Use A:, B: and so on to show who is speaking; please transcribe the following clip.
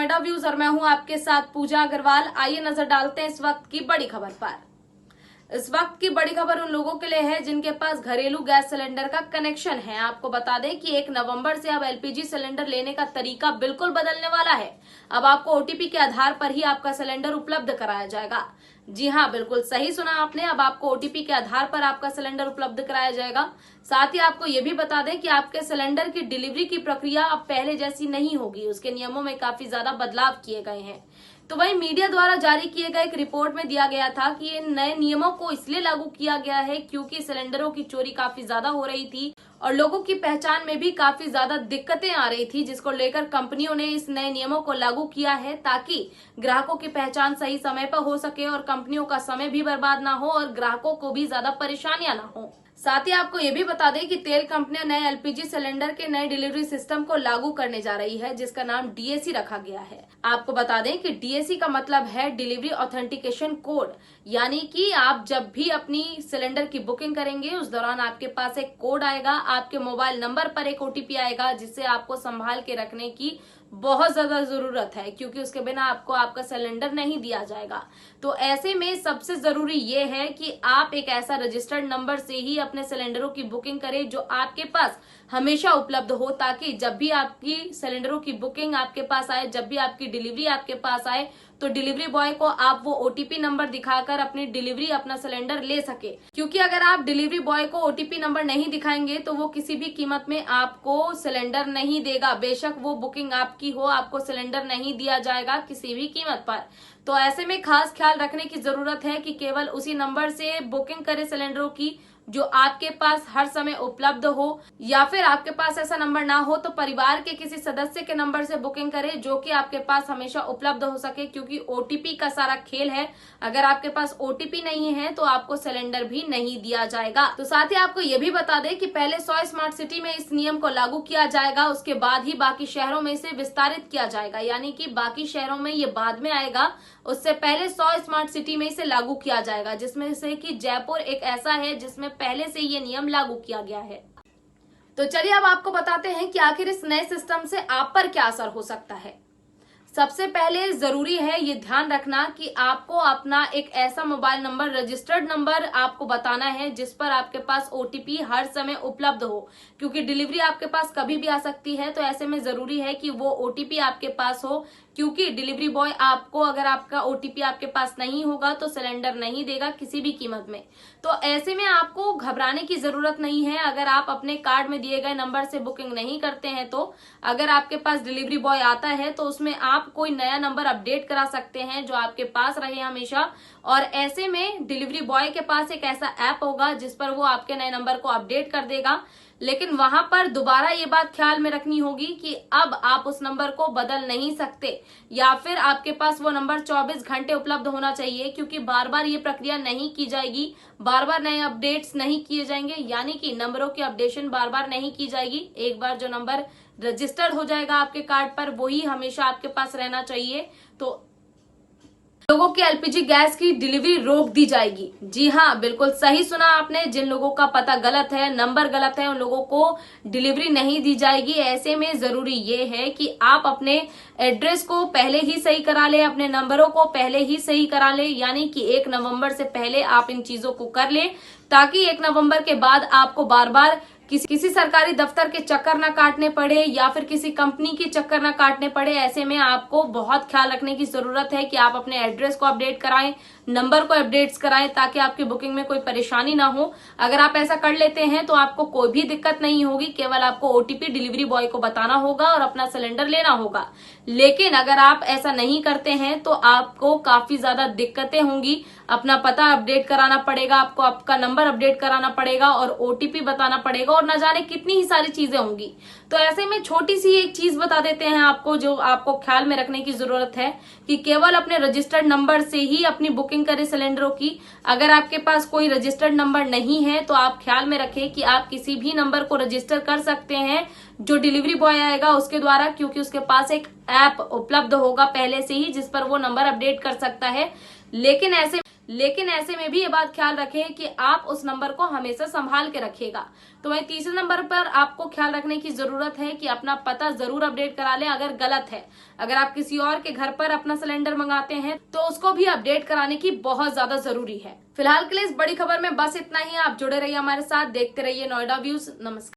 A: Noida views और मैं हूं आपके साथ पूजा अग्रवाल। आइए नजर डालते हैं इस वक्त की बड़ी खबर पर। इस वक्त की बड़ी खबर उन लोगों के लिए है जिनके पास घरेलू गैस सिलेंडर का कनेक्शन है। आपको बता दें कि 1 नवंबर से अब एलपीजी सिलेंडर लेने का तरीका बिल्कुल बदलने वाला है। अब आपको ओटीपी के आधार पर ही आपका सिलेंडर उपलब्ध कराया जाएगा। जी हाँ, बिल्कुल सही सुना आपने। अब आपको ओटीपी के आधार पर आपका सिलेंडर उपलब्ध कराया जाएगा। साथ ही आपको ये भी बता दें कि आपके सिलेंडर की डिलीवरी की प्रक्रिया अब पहले जैसी नहीं होगी। उसके नियमों में काफी ज्यादा बदलाव किए गए हैं। तो वहीं मीडिया द्वारा जारी किए गए एक रिपोर्ट में दिया गया था कि इन नए नियमों को इसलिए लागू किया गया है क्योंकि सिलेंडरों की चोरी काफी ज्यादा हो रही थी और लोगों की पहचान में भी काफी ज्यादा दिक्कतें आ रही थी, जिसको लेकर कंपनियों ने इस नए नियमों को लागू किया है ताकि ग्राहकों की पहचान सही समय पर हो सके और कंपनियों का समय भी बर्बाद ना हो और ग्राहकों को भी ज्यादा परेशानियां ना हो। साथ ही आपको ये भी बता दें कि तेल कंपनियां नए एलपीजी सिलेंडर के नए डिलीवरी सिस्टम को लागू करने जा रही है, जिसका नाम डीएसी रखा गया है। आपको बता दें कि डीएसी का मतलब है डिलीवरी ऑथेंटिकेशन कोड, यानी कि आप जब भी अपनी सिलेंडर की बुकिंग करेंगे उस दौरान आपके पास एक कोड आएगा, आपके मोबाइल नंबर पर एक ओटीपी आएगा, जिससे आपको संभाल के रखने की बहुत ज्यादा जरूरत है क्योंकि उसके बिना आपको आपका सिलेंडर नहीं दिया जाएगा। तो ऐसे में सबसे जरूरी ये है कि आप एक ऐसा रजिस्टर्ड नंबर से ही अपने सिलेंडरों की बुकिंग करें जो आपके पास हमेशा उपलब्ध हो, ताकि जब भी आपकी सिलेंडरों की बुकिंग आपके पास आए, जब भी आपकी डिलीवरी आपके पास आए, तो डिलीवरी बॉय को आप वो ओटीपी नंबर दिखाकर अपनी डिलीवरी अपना सिलेंडर ले सके। क्योंकि अगर आप डिलीवरी बॉय को ओटीपी नंबर नहीं दिखाएंगे तो वो किसी भी कीमत में आपको सिलेंडर नहीं देगा। बेशक वो बुकिंग आपकी हो, आपको सिलेंडर नहीं दिया जाएगा किसी भी कीमत पर। तो ऐसे में खास ख्याल रखने की जरूरत है कि केवल उसी नंबर से बुकिंग करें सिलेंडरों की जो आपके पास हर समय उपलब्ध हो, या फिर आपके पास ऐसा नंबर ना हो तो परिवार के किसी सदस्य के नंबर से बुकिंग करें जो कि आपके पास हमेशा उपलब्ध हो सके, क्योंकि ओटीपी का सारा खेल है। अगर आपके पास ओटीपी नहीं है तो आपको सिलेंडर भी नहीं दिया जाएगा। तो साथ ही आपको ये भी बता दें कि पहले 100 स्मार्ट सिटी में इस नियम को लागू किया जाएगा, उसके बाद ही बाकी शहरों में इसे विस्तारित किया जाएगा, यानी कि बाकी शहरों में ये बाद में आएगा। उससे पहले 100 स्मार्ट सिटी में इसे लागू किया जाएगा, जिसमें से कि जयपुर एक ऐसा है जिसमें पहले से ये नियम लागू किया गया है। तो चलिए अब आपको बताते हैं कि आखिर इस नए सिस्टम से आप पर क्या असर हो सकता है। सबसे पहले जरूरी है ये ध्यान रखना कि आपको अपना एक ऐसा मोबाइल नंबर, रजिस्टर्ड नंबर आपको बताना है जिस पर आपके पास ओटीपी हर समय उपलब्ध हो, क्योंकि डिलीवरी आपके पास कभी भी आ सकती है। तो ऐसे में जरूरी है कि वो ओटीपी आपके पास हो, क्योंकि डिलीवरी बॉय आपको, अगर आपका ओटीपी आपके पास नहीं होगा तो सिलेंडर नहीं देगा किसी भी कीमत में। तो ऐसे में आपको घबराने की जरूरत नहीं है। अगर आप अपने कार्ड में दिए गए नंबर से बुकिंग नहीं करते हैं तो अगर आपके पास डिलीवरी बॉय आता है तो उसमें आप कोई नया नंबर अपडेट करा सकते हैं जो आपके पास रहे हमेशा। और ऐसे में डिलीवरी बॉय के पास एक ऐसा ऐप होगा जिस पर वो आपके नए नंबर को अपडेट कर देगा। लेकिन वहां पर दोबारा ये बात ख्याल में रखनी होगी कि अब आप उस नंबर को बदल नहीं सकते, या फिर आपके पास वो नंबर 24 घंटे उपलब्ध होना चाहिए, क्योंकि बार बार ये प्रक्रिया नहीं की जाएगी, बार बार नए अपडेट्स नहीं किए जाएंगे, यानी कि नंबरों की अपडेशन बार बार नहीं की जाएगी। एक बार जो नंबर रजिस्टर्ड हो जाएगा आपके कार्ड पर वही हमेशा आपके पास रहना चाहिए। तो लोगों के एलपीजी गैस की डिलीवरी रोक दी जाएगी। जी हाँ, बिल्कुल सही सुना आपने। जिन लोगों का पता गलत है, नंबर गलत है, उन लोगों को डिलीवरी नहीं दी जाएगी। ऐसे में जरूरी ये है कि आप अपने एड्रेस को पहले ही सही करा ले, अपने नंबरों को पहले ही सही करा ले, यानी कि 1 नवंबर से पहले आप इन चीजों को कर ले, ताकि 1 नवंबर के बाद आपको बार बार किसी सरकारी दफ्तर के चक्कर ना काटने पड़े या फिर किसी कंपनी के चक्कर ना काटने पड़े। ऐसे में आपको बहुत ख्याल रखने की जरूरत है कि आप अपने एड्रेस को अपडेट कराएं, नंबर को अपडेट्स कराएं, ताकि आपकी बुकिंग में कोई परेशानी ना हो। अगर आप ऐसा कर लेते हैं तो आपको कोई भी दिक्कत नहीं होगी, केवल आपको ओटीपी डिलीवरी बॉय को बताना होगा और अपना सिलेंडर लेना होगा। लेकिन अगर आप ऐसा नहीं करते हैं तो आपको काफी ज्यादा दिक्कतें होंगी। अपना पता अपडेट कराना पड़ेगा, आपको आपका नंबर अपडेट कराना पड़ेगा और ओटीपी बताना पड़ेगा और न जाने कितनी ही सारी चीजें होंगी। तो ऐसे में छोटी सी एक चीज बता देते हैं आपको जो आपको ख्याल में रखने की जरूरत है कि केवल अपने रजिस्टर्ड नंबर से ही अपनी बुकिंग करें सिलेंडरों की। अगर आपके पास कोई रजिस्टर्ड नंबर नहीं है तो आप ख्याल में रखें कि आप किसी भी नंबर को रजिस्टर कर सकते हैं जो डिलीवरी बॉय आएगा उसके द्वारा, क्योंकि उसके पास एक ऐप उपलब्ध होगा पहले से ही जिस पर वो नंबर अपडेट कर सकता है। लेकिन ऐसे लेकिन ऐसे में भी ये बात ख्याल रखें कि आप उस नंबर को हमेशा संभाल के रखिएगा। तो वहीं तीसरे नंबर पर आपको ख्याल रखने की जरूरत है कि अपना पता जरूर अपडेट करा लें अगर गलत है। अगर आप किसी और के घर पर अपना सिलेंडर मंगाते हैं तो उसको भी अपडेट कराने की बहुत ज्यादा जरूरी है। फिलहाल के लिए इस बड़ी खबर में बस इतना ही। आप जुड़े रहिए हमारे साथ, देखते रहिए नोएडा व्यूज। नमस्कार।